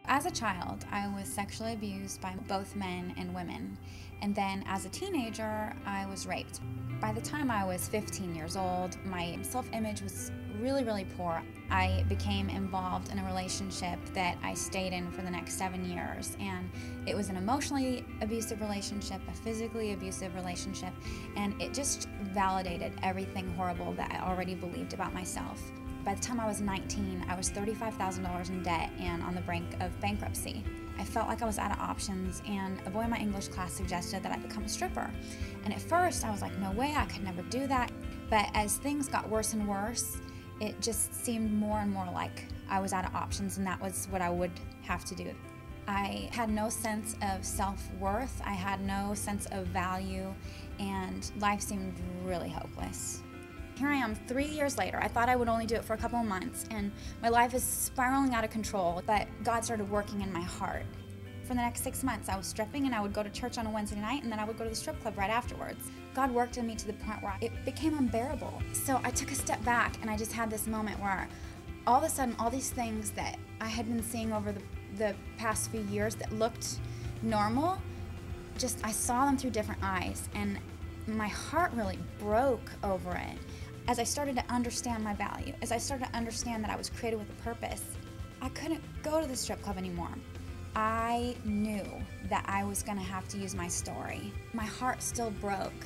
As a child, I was sexually abused by both men and women. And then as a teenager, I was raped. By the time I was 15 years old, my self-image was really poor. I became involved in a relationship that I stayed in for the next 7 years. And it was an emotionally abusive relationship, a physically abusive relationship, and it just validated everything horrible that I already believed about myself. By the time I was 19, I was $35,000 in debt and on the brink of bankruptcy. I felt like I was out of options, and a boy in my English class suggested that I become a stripper. And at first, I was like, no way, I could never do that. But as things got worse and worse, it just seemed more and more like I was out of options, and that was what I would have to do. I had no sense of self-worth, I had no sense of value, and life seemed really hopeless. Here I am 3 years later. I thought I would only do it for a couple of months, and my life is spiraling out of control, but God started working in my heart. For the next 6 months, I was stripping, and I would go to church on a Wednesday night, and then I would go to the strip club right afterwards. God worked in me to the point where it became unbearable. So I took a step back, and I just had this moment where all of a sudden, all these things that I had been seeing over the past few years that looked normal, I saw them through different eyes, and my heart really broke over it. As I started to understand my value, as I started to understand that I was created with a purpose, I couldn't go to the strip club anymore. I knew that I was going to have to use my story. My heart still broke,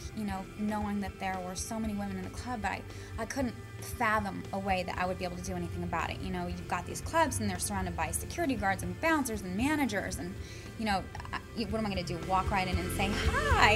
knowing that there were so many women in the club, but I couldn't fathom a way that I would be able to do anything about it. You've got these clubs, and they're surrounded by security guards and bouncers and managers, and, what am I going to do? Walk right in and say, hi,